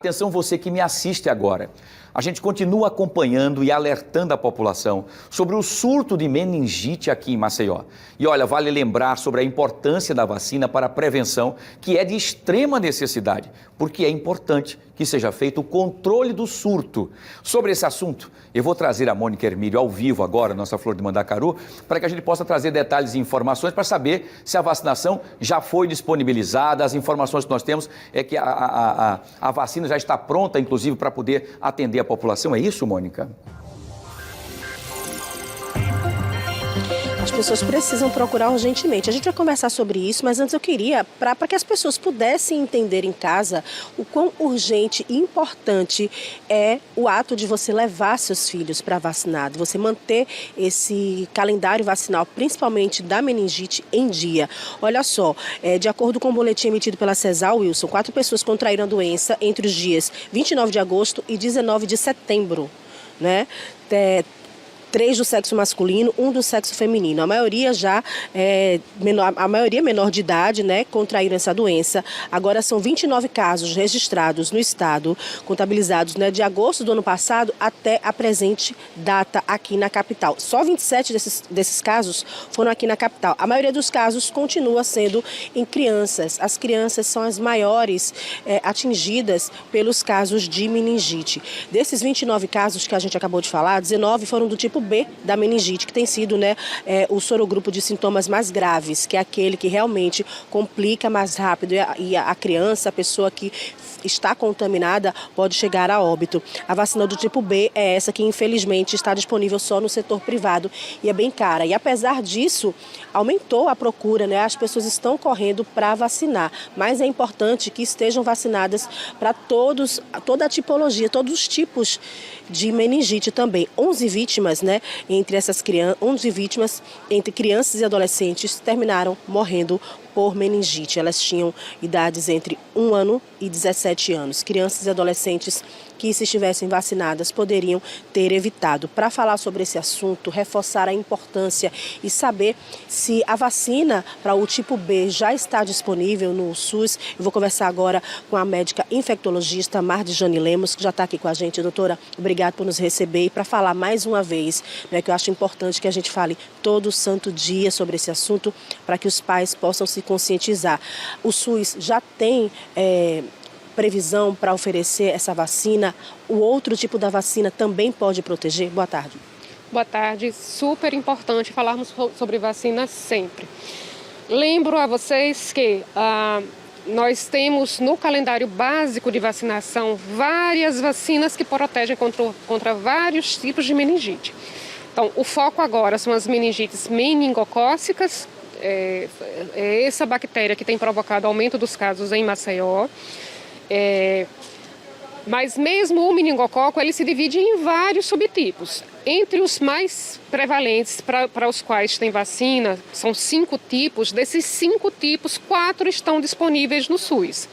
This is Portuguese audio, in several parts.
Atenção você que me assiste agora. A gente continua acompanhando e alertando a população sobre o surto de meningite aqui em Maceió. E olha, vale lembrar sobre a importância da vacina para a prevenção, que é de extrema necessidade, porque é importante que seja feito o controle do surto. Sobre esse assunto, eu vou trazer a Mônica Hermílio ao vivo agora, nossa Flor de Mandacaru, para que a gente possa trazer detalhes e informações para saber se a vacinação já foi disponibilizada. As informações que nós temos é que a vacina já está pronta, inclusive, para poder atender a população. É isso, Mônica? As pessoas precisam procurar urgentemente. A gente vai conversar sobre isso, mas antes eu queria, para que as pessoas pudessem entender em casa o quão urgente e importante é o ato de você levar seus filhos para vacinar, de você manter esse calendário vacinal, principalmente da meningite, em dia. Olha só, de acordo com o boletim emitido pela CESAL, Wilson, 4 pessoas contraíram a doença entre os dias 29 de agosto e 19 de setembro, né? 3 do sexo masculino, 1 do sexo feminino. A maioria menor de idade, né, contraíram essa doença. Agora são 29 casos registrados no estado, contabilizados, né, de agosto do ano passado até a presente data aqui na capital. Só 27 desses casos foram aqui na capital. A maioria dos casos continua sendo em crianças. As crianças são as maiores atingidas pelos casos de meningite. Desses 29 casos que a gente acabou de falar, 19 foram do tipo B da meningite, que tem sido, né, o sorogrupo de sintomas mais graves, que é aquele que realmente complica mais rápido e a criança, a pessoa que está contaminada, pode chegar a óbito. A vacina do tipo B é essa que, infelizmente, está disponível só no setor privado e é bem cara. E, apesar disso, aumentou a procura, né? As pessoas estão correndo para vacinar, mas é importante que estejam vacinadas para toda a tipologia, todos os tipos de meningite também. 11 vítimas, né, entre essas crianças, 11 vítimas entre crianças e adolescentes terminaram morrendo por meningite. Elas tinham idades entre 1 ano e 17 anos. Crianças e adolescentes que, se estivessem vacinadas, poderiam ter evitado. Para falar sobre esse assunto, reforçar a importância e saber se a vacina para o tipo B já está disponível no SUS, eu vou conversar agora com a médica infectologista Mardiane Lemos, que já está aqui com a gente. Doutora, obrigada por nos receber e para falar mais uma vez, né, que eu acho importante que a gente fale todo santo dia sobre esse assunto, para que os pais possam se conscientizar. O SUS já tem previsão para oferecer essa vacina? O outro tipo da vacina também pode proteger? Boa tarde. Boa tarde. Super importante falarmos sobre vacina sempre. Lembro a vocês que nós temos no calendário básico de vacinação várias vacinas que protegem contra vários tipos de meningite. Então, o foco agora são as meningites meningocócicas, é essa bactéria que tem provocado aumento dos casos em Maceió. Mas mesmo o meningococo, ele se divide em vários subtipos. Entre os mais prevalentes para os quais tem vacina, são 5 tipos. Desses 5 tipos, 4 estão disponíveis no SUS.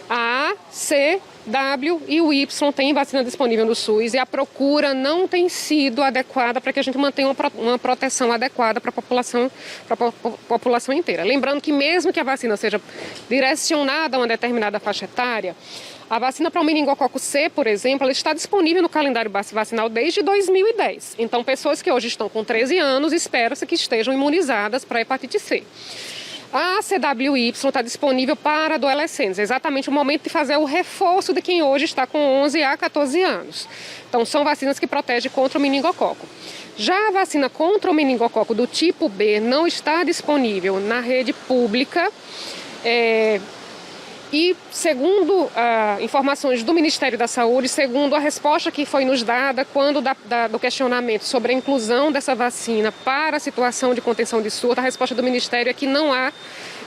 A, C, W e o Y tem vacina disponível no SUS e a procura não tem sido adequada para que a gente mantenha uma proteção adequada para a população inteira. Lembrando que mesmo que a vacina seja direcionada a uma determinada faixa etária, a vacina para o meningococo C, por exemplo, ela está disponível no calendário vacinal desde 2010. Então, pessoas que hoje estão com 13 anos, espera-se que estejam imunizadas para a hepatite C. A CWY está disponível para adolescentes, é exatamente o momento de fazer o reforço de quem hoje está com 11 a 14 anos. Então, são vacinas que protegem contra o meningococo. Já a vacina contra o meningococo do tipo B não está disponível na rede pública. E, segundo informações do Ministério da Saúde, segundo a resposta que foi nos dada quando do questionamento sobre a inclusão dessa vacina para a situação de contenção de surto, a resposta do Ministério é que não há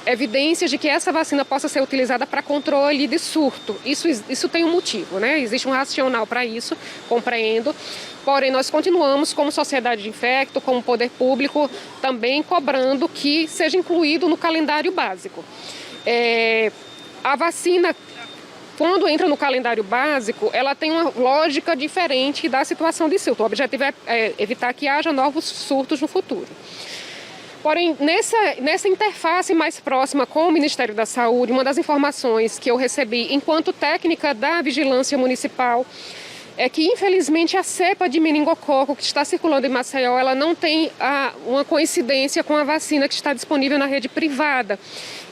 evidências de que essa vacina possa ser utilizada para controle de surto. Isso tem um motivo, né? Existe um racional para isso, compreendo. Porém, nós continuamos como sociedade de infecto, como poder público, também cobrando que seja incluído no calendário básico. A vacina, quando entra no calendário básico, ela tem uma lógica diferente da situação de surto. O objetivo é evitar que haja novos surtos no futuro. Porém, nessa interface mais próxima com o Ministério da Saúde, uma das informações que eu recebi enquanto técnica da Vigilância Municipal é que, infelizmente, a cepa de meningococo que está circulando em Maceió, ela não tem uma coincidência com a vacina que está disponível na rede privada.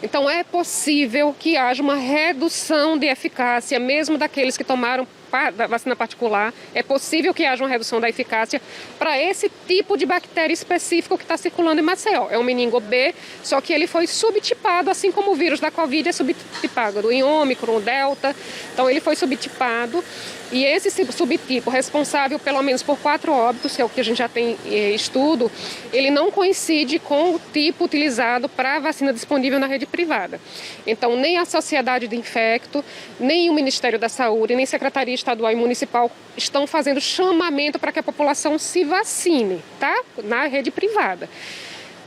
Então, é possível que haja uma redução de eficácia, mesmo daqueles que tomaram da vacina particular. É possível que haja uma redução da eficácia para esse tipo de bactéria específico que está circulando em Maceió. É o meningo B, só que ele foi subtipado, assim como o vírus da Covid é subtipado em Ômicron, Delta. Então, ele foi subtipado. E esse subtipo, responsável pelo menos por 4 óbitos, que é o que a gente já tem estudo, ele não coincide com o tipo utilizado para a vacina disponível na rede privada. Então, nem a Sociedade de Infecto, nem o Ministério da Saúde, nem a Secretaria Estadual e Municipal estão fazendo chamamento para que a população se vacine, tá? Na rede privada.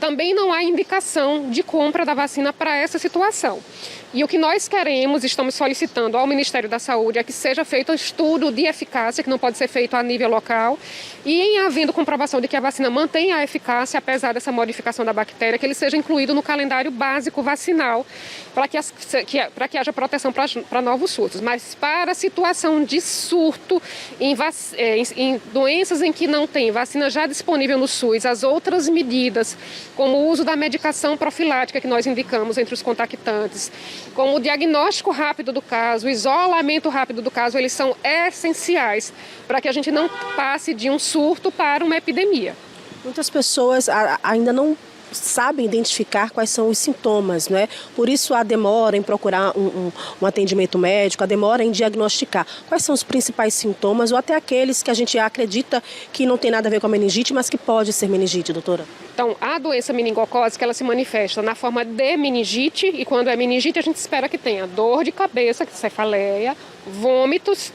Também não há indicação de compra da vacina para essa situação. E o que nós queremos, estamos solicitando ao Ministério da Saúde, é que seja feito um estudo de eficácia, que não pode ser feito a nível local, e em havendo comprovação de que a vacina mantém a eficácia, apesar dessa modificação da bactéria, que ele seja incluído no calendário básico vacinal, para que haja proteção para novos surtos. Mas para a situação de surto em doenças em que não tem vacina já disponível no SUS, as outras medidas, como o uso da medicação profilática que nós indicamos entre os contactantes, como o diagnóstico rápido do caso, o isolamento rápido do caso, eles são essenciais para que a gente não passe de um surto para uma epidemia. Muitas pessoas ainda não sabem identificar quais são os sintomas, não é? Por isso a demora em procurar um atendimento médico, a demora em diagnosticar. Quais são os principais sintomas ou até aqueles que a gente acredita que não tem nada a ver com a meningite, mas que pode ser meningite, doutora? Então, a doença meningocócica, ela se manifesta na forma de meningite, e quando é meningite a gente espera que tenha dor de cabeça, cefaleia, vômitos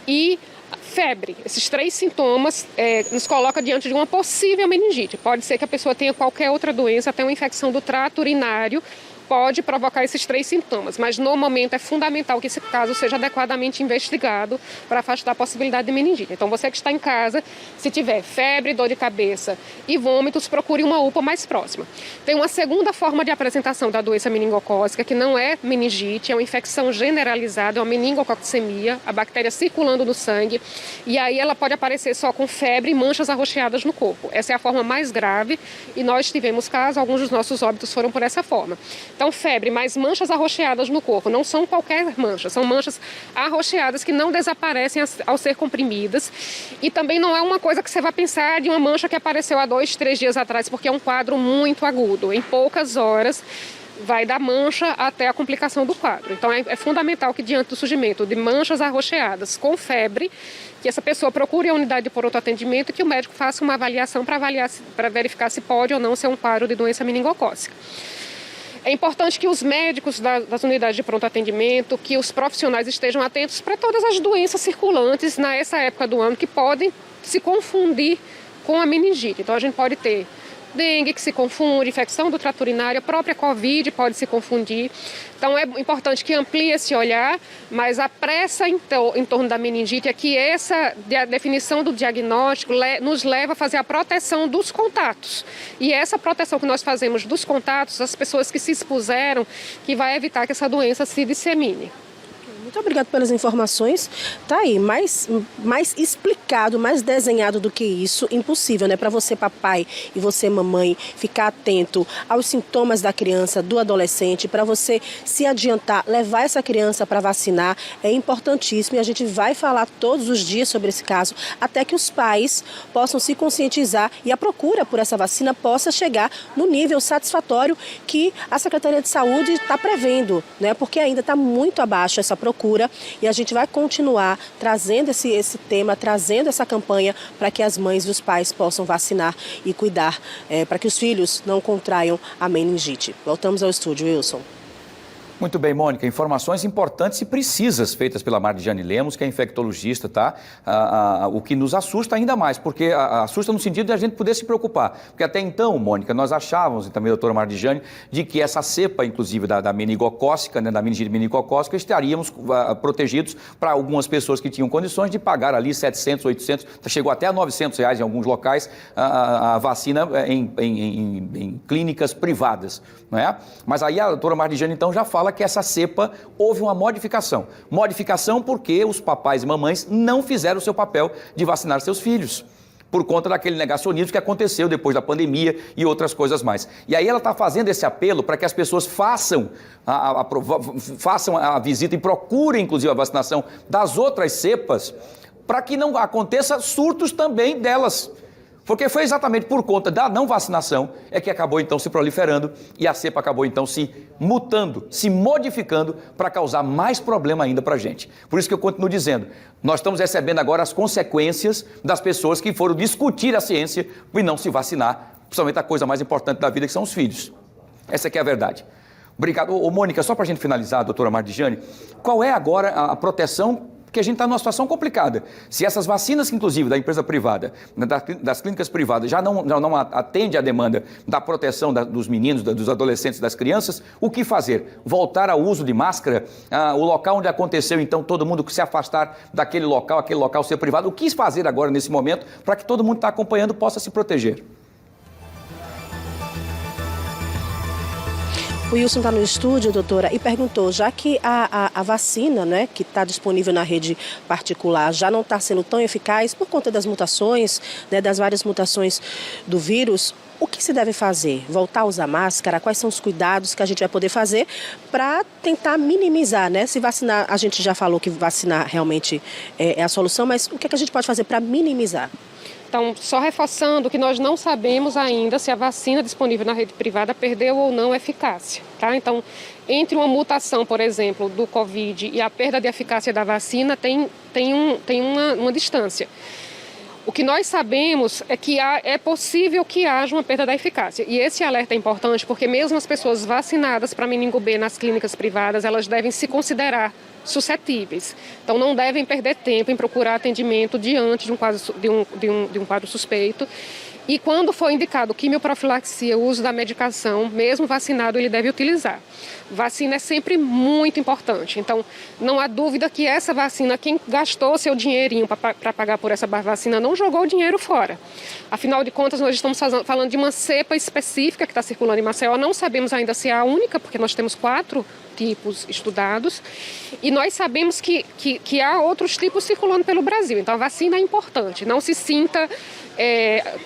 e febre. Esses 3 sintomas nos colocam diante de uma possível meningite. Pode ser que a pessoa tenha qualquer outra doença, até uma infecção do trato urinário, pode provocar esses 3 sintomas, mas no momento é fundamental que esse caso seja adequadamente investigado para afastar a possibilidade de meningite. Então, você que está em casa, se tiver febre, dor de cabeça e vômitos, procure uma UPA mais próxima. Tem uma segunda forma de apresentação da doença meningocócica, que não é meningite, é uma infecção generalizada, é uma meningococcemia, a bactéria circulando no sangue, e aí ela pode aparecer só com febre e manchas arroxeadas no corpo. Essa é a forma mais grave e nós tivemos casos, alguns dos nossos óbitos foram por essa forma. Então, febre, mais manchas arroxeadas no corpo. Não são qualquer mancha, são manchas arroxeadas que não desaparecem ao ser comprimidas. E também não é uma coisa que você vai pensar de uma mancha que apareceu há 2, 3 dias atrás, porque é um quadro muito agudo. Em poucas horas, vai da mancha até a complicação do quadro. Então, é fundamental que, diante do surgimento de manchas arroxeadas com febre, que essa pessoa procure a unidade de pronto atendimento e que o médico faça uma avaliação para verificar se pode ou não ser um quadro de doença meningocócica. É importante que os médicos das unidades de pronto atendimento, que os profissionais estejam atentos para todas as doenças circulantes nessa época do ano que podem se confundir com a meningite. Então, a gente pode ter dengue que se confunde, infecção do trato urinário, a própria Covid pode se confundir. Então, é importante que amplie esse olhar, mas a pressa em torno da meningite é que essa definição do diagnóstico nos leva a fazer a proteção dos contatos. E essa proteção que nós fazemos dos contatos, as pessoas que se expuseram, que vai evitar que essa doença se dissemine. Muito obrigada pelas informações. Tá aí, mais explicado, mais desenhado do que isso, impossível, né? Para você, papai, e você, mamãe, ficar atento aos sintomas da criança, do adolescente, para você se adiantar, levar essa criança para vacinar, é importantíssimo e a gente vai falar todos os dias sobre esse caso, até que os pais possam se conscientizar e a procura por essa vacina possa chegar no nível satisfatório que a Secretaria de Saúde está prevendo, né? Porque ainda está muito abaixo essa procura. E a gente vai continuar trazendo esse tema, trazendo essa campanha para que as mães e os pais possam vacinar e cuidar para que os filhos não contraiam a meningite. Voltamos ao estúdio, Wilson. Muito bem, Mônica. Informações importantes e precisas feitas pela Mardiane Lemos, que é infectologista, tá? O que nos assusta ainda mais, porque assusta no sentido de a gente poder se preocupar. Porque até então, Mônica, nós achávamos, e também a doutora Mardiane, de que essa cepa, inclusive da meningocócica, né, da meningite meningocócica, estaríamos protegidos para algumas pessoas que tinham condições de pagar ali 700, 800, chegou até a R$900 em alguns locais, a vacina em clínicas privadas, não é? Mas aí a doutora Mardiane, então, já fala que essa cepa houve uma modificação. Modificação porque os papais e mamães não fizeram o seu papel de vacinar seus filhos, por conta daquele negacionismo que aconteceu depois da pandemia e outras coisas mais. E aí ela está fazendo esse apelo para que as pessoas façam a visita e procurem, inclusive, a vacinação das outras cepas, para que não aconteça surtos também delas. Porque foi exatamente por conta da não vacinação é que acabou então se proliferando e a cepa acabou então se mutando, se modificando para causar mais problema ainda para a gente. Por isso que eu continuo dizendo, nós estamos recebendo agora as consequências das pessoas que foram discutir a ciência e não se vacinar, principalmente a coisa mais importante da vida, que são os filhos. Essa aqui é a verdade. Obrigado. Ô, Mônica, só para a gente finalizar, doutora Mardiane, qual é agora a proteção? Porque a gente está numa situação complicada. Se essas vacinas, inclusive, da empresa privada, das clínicas privadas, já não atende à demanda da proteção dos meninos, dos adolescentes, das crianças, o que fazer? Voltar ao uso de máscara? O local onde aconteceu, então, todo mundo se afastar daquele local, aquele local ser privado? O que fazer agora, nesse momento, para que todo mundo que está acompanhando possa se proteger? O Wilson está no estúdio, doutora, e perguntou, já que a vacina, né, que está disponível na rede particular já não está sendo tão eficaz por conta das mutações, né, das várias mutações do vírus, o que se deve fazer? Voltar a usar máscara? Quais são os cuidados que a gente vai poder fazer para tentar minimizar, né? Se vacinar, a gente já falou que vacinar realmente é a solução, mas o que a gente pode fazer para minimizar? Então, só reforçando que nós não sabemos ainda se a vacina disponível na rede privada perdeu ou não eficácia, tá? Então, entre uma mutação, por exemplo, do Covid e a perda de eficácia da vacina, tem uma distância. O que nós sabemos é que é possível que haja uma perda da eficácia. E esse alerta é importante porque mesmo as pessoas vacinadas para meningo B nas clínicas privadas, elas devem se considerar suscetíveis. Então, não devem perder tempo em procurar atendimento diante de um quadro suspeito. E quando for indicado quimioprofilaxia, o uso da medicação, mesmo vacinado, ele deve utilizar. Vacina é sempre muito importante. Então, não há dúvida que essa vacina, quem gastou seu dinheirinho para pagar por essa vacina, não jogou o dinheiro fora. Afinal de contas, nós estamos falando de uma cepa específica que está circulando em Maceió. Não sabemos ainda se é a única, porque nós temos 4 tipos estudados. E nós sabemos que há outros tipos circulando pelo Brasil. Então, a vacina é importante. Não se sinta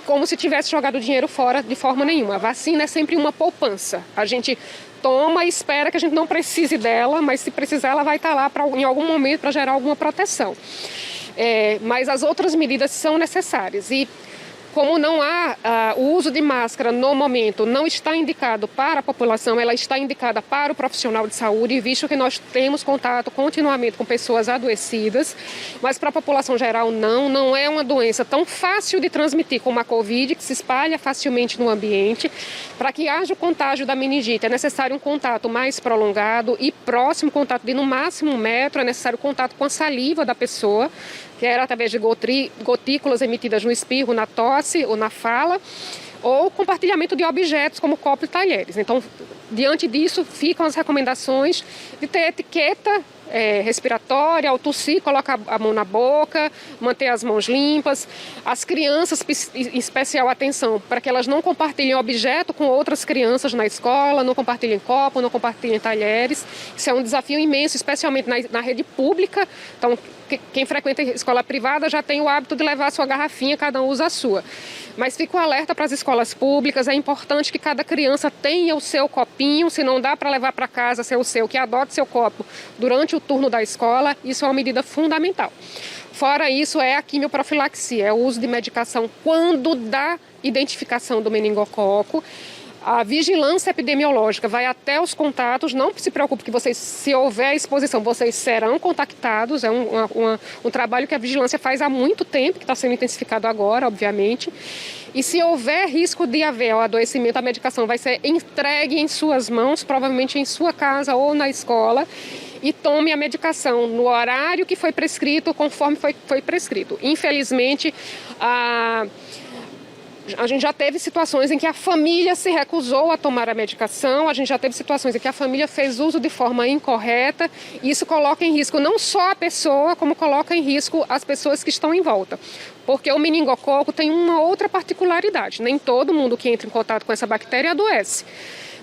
como se tivesse jogado o dinheiro fora de forma nenhuma. A vacina é sempre uma poupança. A gente toma e espera que a gente não precise dela, mas se precisar ela vai estar lá em algum momento para gerar alguma proteção. Mas as outras medidas são necessárias e como não há o uso de máscara no momento, não está indicado para a população, ela está indicada para o profissional de saúde, visto que nós temos contato continuamente com pessoas adoecidas, mas para a população geral não é uma doença tão fácil de transmitir como a Covid, que se espalha facilmente no ambiente. Para que haja o contágio da meningite, é necessário um contato mais prolongado e próximo, contato de no máximo 1 metro, é necessário contato com a saliva da pessoa, que era através de gotículas emitidas no espirro, na tosse ou na fala, ou compartilhamento de objetos como copos e talheres. Então, diante disso, ficam as recomendações de ter etiqueta respiratória, ao tossir, coloca a mão na boca, manter as mãos limpas. As crianças, em especial atenção, para que elas não compartilhem objeto com outras crianças na escola, não compartilhem copo, não compartilhem talheres. Isso é um desafio imenso, especialmente na rede pública. Então, quem frequenta escola privada já tem o hábito de levar a sua garrafinha, cada um usa a sua. Mas fica o alerta para as escolas públicas, é importante que cada criança tenha o seu copinho, se não dá para levar para casa ser o seu, que adote seu copo durante o turno da escola, isso é uma medida fundamental. Fora isso, é a quimioprofilaxia, é o uso de medicação quando dá identificação do meningococo. A vigilância epidemiológica vai até os contatos, não se preocupe que vocês, se houver exposição, vocês serão contactados, é um trabalho que a vigilância faz há muito tempo, que está sendo intensificado agora, obviamente. E se houver risco de haver o adoecimento, a medicação vai ser entregue em suas mãos, provavelmente em sua casa ou na escola, e tome a medicação no horário que foi prescrito, conforme foi prescrito. Infelizmente, a gente já teve situações em que a família se recusou a tomar a medicação, a gente já teve situações em que a família fez uso de forma incorreta, e isso coloca em risco não só a pessoa, como coloca em risco as pessoas que estão em volta. Porque o meningococo tem uma outra particularidade, nem todo mundo que entra em contato com essa bactéria adoece.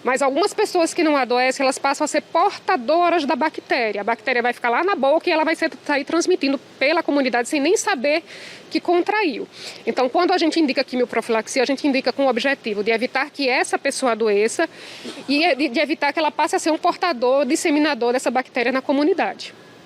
Mas algumas pessoas que não adoecem, elas passam a ser portadoras da bactéria. A bactéria vai ficar lá na boca e ela vai sair transmitindo pela comunidade sem nem saber que contraiu. Então, quando a gente indica quimioprofilaxia, a gente indica com o objetivo de evitar que essa pessoa adoeça e de evitar que ela passe a ser um portador, disseminador dessa bactéria na comunidade.